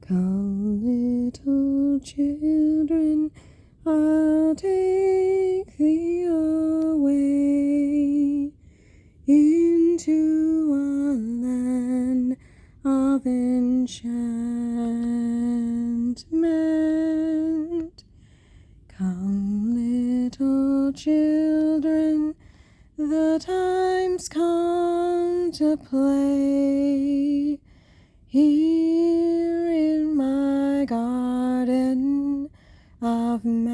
Come, little children, I'll take thee away into a land of enchantment. Come, little children, the time's come to play here in my garden of magic.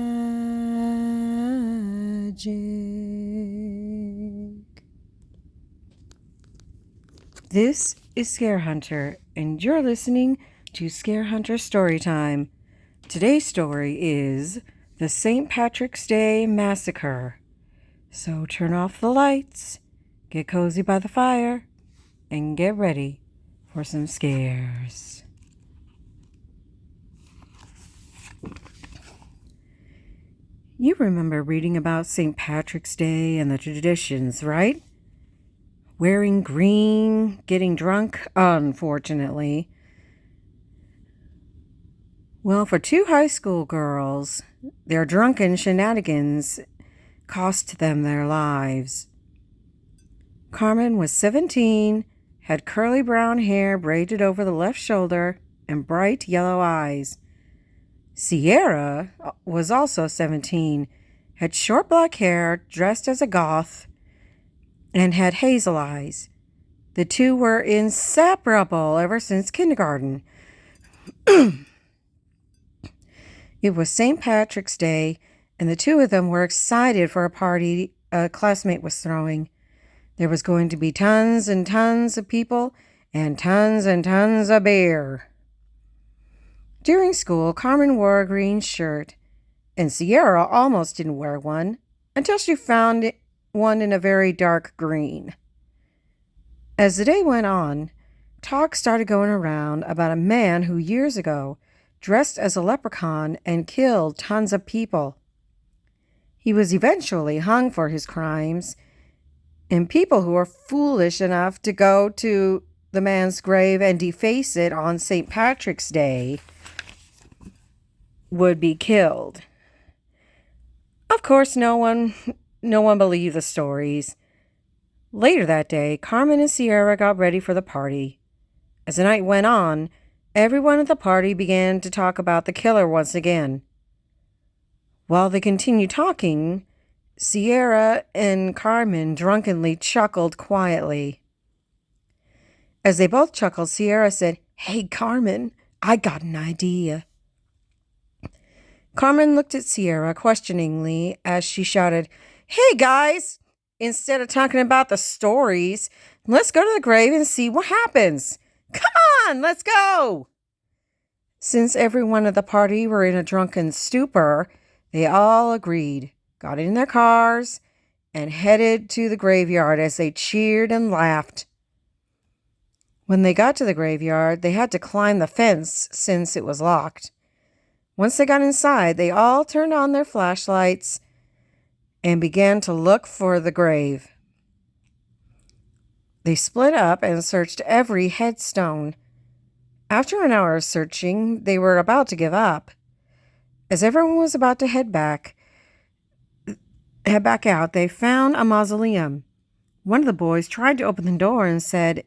This is Scarehunter, and you're listening to Scarehunter Storytime. Today's story is the St. Patrick's Day Massacre. So turn off the lights, get cozy by the fire, and get ready for some scares. You remember reading about St. Patrick's Day and the traditions, right? Wearing green, getting drunk, unfortunately. Well, for two high school girls, their drunken shenanigans cost them their lives. Carmen was 17, had curly brown hair braided over the left shoulder, and bright yellow eyes. Sierra was also 17, had short black hair, dressed as a goth, and had hazel eyes. The two were inseparable ever since kindergarten. It was St. Patrick's Day, and the two of them were excited for a party a classmate was throwing. There was going to be tons and tons of people and tons of beer. During school, Carmen wore a green shirt, and Sierra almost didn't wear one until she found one in a very dark green. As the day went on, talk started going around about a man who years ago dressed as a leprechaun and killed tons of people. He was eventually hung for his crimes, and people who were foolish enough to go to the man's grave and deface it on St. Patrick's Day would be killed. Of course, no one believed the stories. Later that day, Carmen and Sierra got ready for the party. As the night went on, everyone at the party began to talk about the killer once again. While they continued talking, Sierra and Carmen drunkenly chuckled quietly. As they both chuckled, Sierra said, "Hey, Carmen, I got an idea." Carmen looked at Sierra questioningly as she shouted, "Hey, guys, instead of talking about the stories, let's go to the grave and see what happens. Come on, let's go." Since everyone at the party were in a drunken stupor, they all agreed, got in their cars, and headed to the graveyard as they cheered and laughed. When they got to the graveyard, they had to climb the fence since it was locked. Once they got inside, they all turned on their flashlights and began to look for the grave. They split up and searched every headstone. After an hour of searching, they were about to give up. As everyone was about to head back out, they found a mausoleum. One of the boys tried to open the door and said,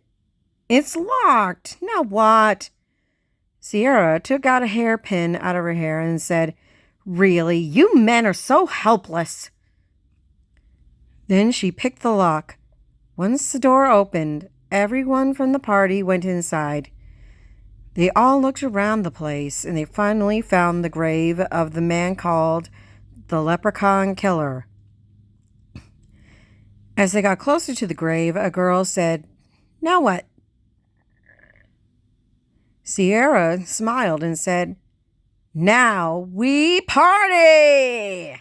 "It's locked. Now what?" Sierra took out a hairpin out of her hair and said, "Really, you men are so helpless." Then she picked the lock. Once the door opened, everyone from the party went inside. They all looked around the place, and they finally found the grave of the man called the Leprechaun Killer. As they got closer to the grave, a girl said, "Now what?" Sierra smiled and said, "Now we party!"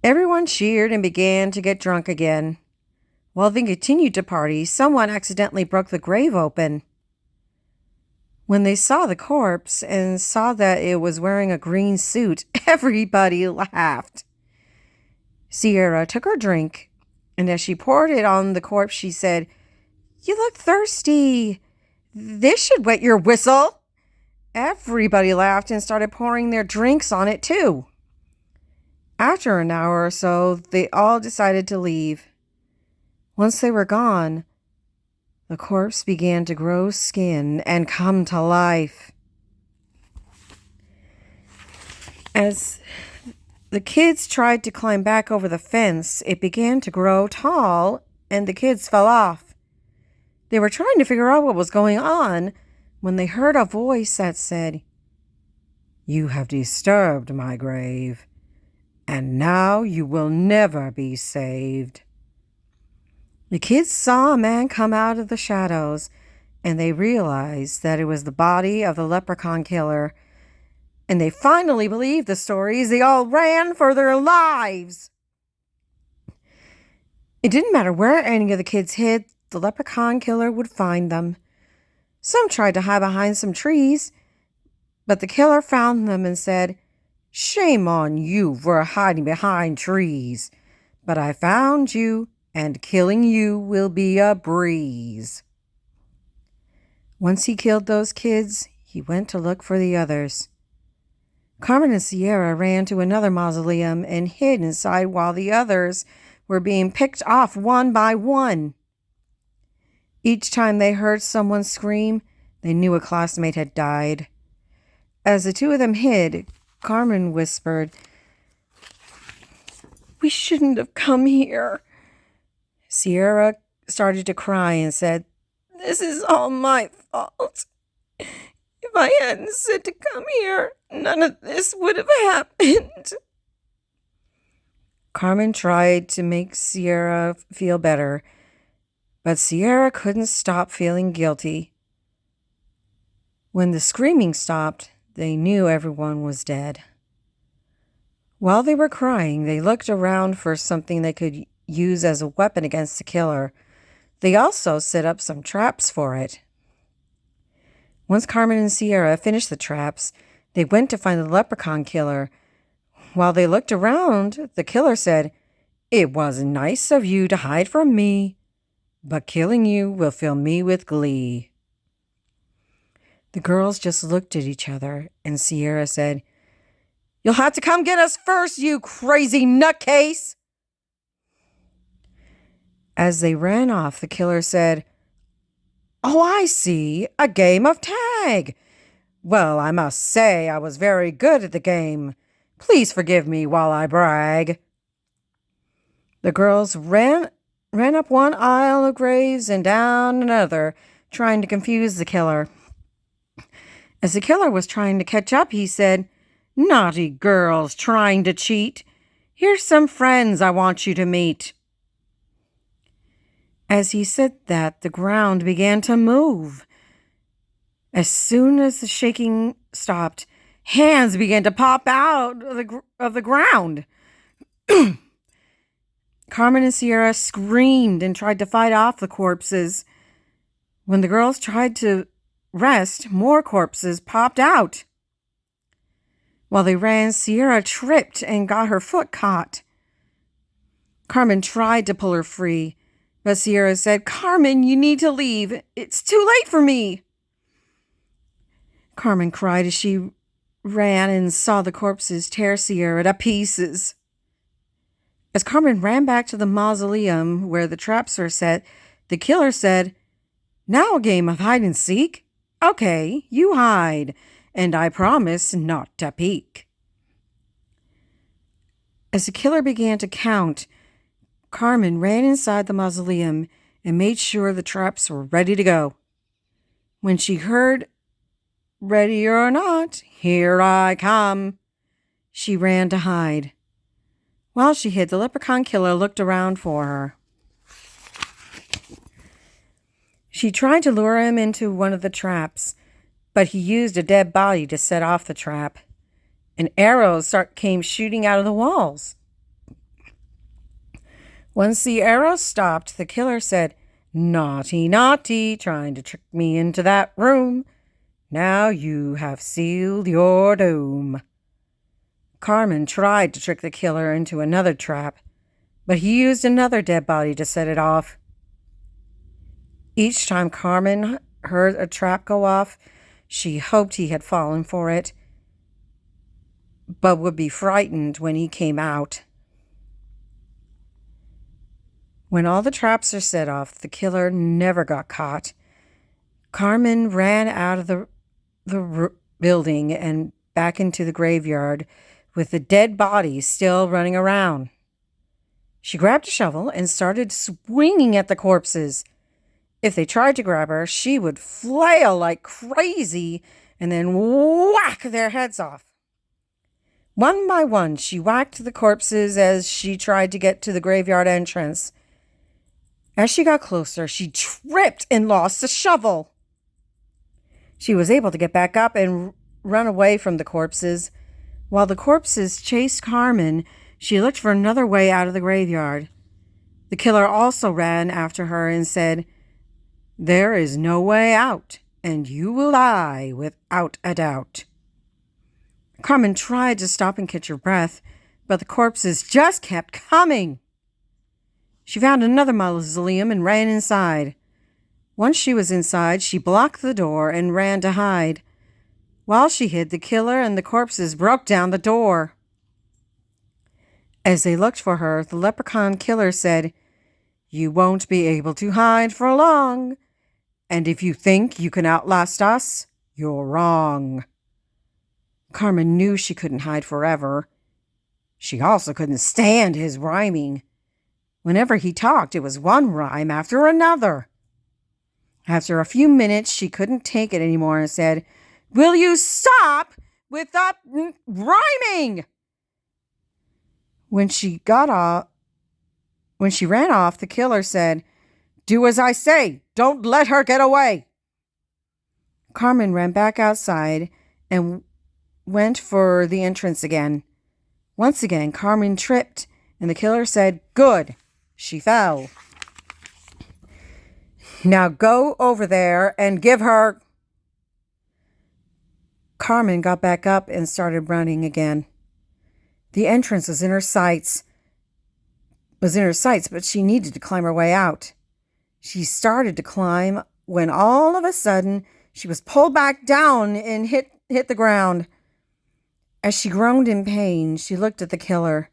Everyone cheered and began to get drunk again. While they continued to party, someone accidentally broke the grave open. When they saw the corpse and saw that it was wearing a green suit, everybody laughed. Sierra took her drink, and as she poured it on the corpse, she said, "You look thirsty. This should wet your whistle." Everybody laughed and started pouring their drinks on it too. After an hour or so, they all decided to leave. Once they were gone, the corpse began to grow skin and come to life. As the kids tried to climb back over the fence, it began to grow tall, and the kids fell off. They were trying to figure out what was going on when they heard a voice that said, "You have disturbed my grave, and now you will never be saved." The kids saw a man come out of the shadows, and they realized that it was the body of the leprechaun killer. And they finally believed the stories. They all ran for their lives. It didn't matter where any of the kids hid, the leprechaun killer would find them. Some tried to hide behind some trees, but the killer found them and said, "Shame on you for hiding behind trees. But I found you, and killing you will be a breeze." Once he killed those kids, he went to look for the others. Carmen and Sierra ran to another mausoleum and hid inside while the others were being picked off one by one. Each time they heard someone scream, they knew a classmate had died. As the two of them hid, Carmen whispered, "We shouldn't have come here." Sierra started to cry and said, "This is all my fault. If I hadn't said to come here, none of this would have happened." Carmen tried to make Sierra feel better, but Sierra couldn't stop feeling guilty. When the screaming stopped, they knew everyone was dead. While they were crying, they looked around for something they could use as a weapon against the killer. They also set up some traps for it. Once Carmen and Sierra finished the traps, they went to find the leprechaun killer. While they looked around, the killer said, "It was nice of you to hide from me, but killing you will fill me with glee." The girls just looked at each other, and Sierra said, "You'll have to come get us first, you crazy nutcase." As they ran off, the killer said, "Oh, I see, a game of tag. Well, I must say I was very good at the game. Please forgive me while I brag." The girls ran up one aisle of graves and down another, trying to confuse the killer. As the killer was trying to catch up, he said, "Naughty girls trying to cheat. Here's some friends I want you to meet." As he said that, the ground began to move. As soon as the shaking stopped, hands began to pop out of the ground. Carmen and Sierra screamed and tried to fight off the corpses. When the girls tried to rest, more corpses popped out. While they ran, Sierra tripped and got her foot caught. Carmen tried to pull her free, but Sierra said, "Carmen, you need to leave. It's too late for me." Carmen cried as she ran and saw the corpses tear Sierra to pieces. As Carmen ran back to the mausoleum where the traps were set, the killer said, "Now a game of hide and seek? Okay, you hide, and I promise not to peek." As the killer began to count, Carmen ran inside the mausoleum and made sure the traps were ready to go. When she heard, "Ready or not, here I come," she ran to hide. While she hid, the leprechaun killer looked around for her. She tried to lure him into one of the traps, but he used a dead body to set off the trap, and arrows came shooting out of the walls. Once the arrows stopped, the killer said, "Naughty, naughty, trying to trick me into that room. Now you have sealed your doom." Carmen tried to trick the killer into another trap, but he used another dead body to set it off. Each time Carmen heard a trap go off, She hoped he had fallen for it, but would be frightened when he came out. When all the traps are set off, the killer never got caught. Carmen ran out of the building and back into the graveyard with the dead bodies still running around. She grabbed a shovel and started swinging at the corpses. If they tried to grab her, she would flail like crazy and then whack their heads off. One by one, she whacked the corpses as she tried to get to the graveyard entrance. As she got closer, she tripped and lost the shovel. She was able to get back up and run away from the corpses. While the corpses chased Carmen, she looked for another way out of the graveyard. The killer also ran after her and said, "There is no way out, and you will die without a doubt." Carmen tried to stop and catch her breath, but the corpses just kept coming. She found another mausoleum and ran inside. Once she was inside, she blocked the door and ran to hide. While she hid, the killer and the corpses broke down the door. As they looked for her, the leprechaun killer said, "You won't be able to hide for long. And if you think you can outlast us, you're wrong." Carmen knew she couldn't hide forever. She also couldn't stand his rhyming. Whenever he talked, it was one rhyme after another. After a few minutes, she couldn't take it anymore and said, "Will you stop with that rhyming?" When she ran off, the killer said, "Do as I say. Don't let her get away." Carmen ran back outside and went for the entrance again. Once again, Carmen tripped, and the killer said, "Good." She fell. "Now go over there and give her..." Carmen got back up and started running again. The entrance was in her sights, but she needed to climb her way out. She started to climb when all of a sudden she was pulled back down and hit the ground. As she groaned in pain, she looked at the killer.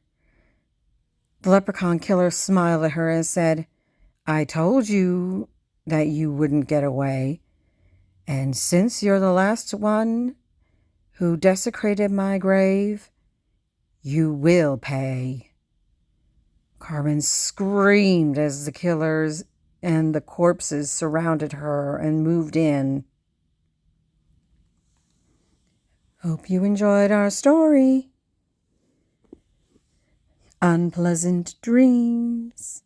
The leprechaun killer smiled at her and said, "I told you that you wouldn't get away. And since you're the last one who desecrated my grave, you will pay." Carmen screamed as the killers and the corpses surrounded her and moved in. Hope you enjoyed our story. Unpleasant dreams.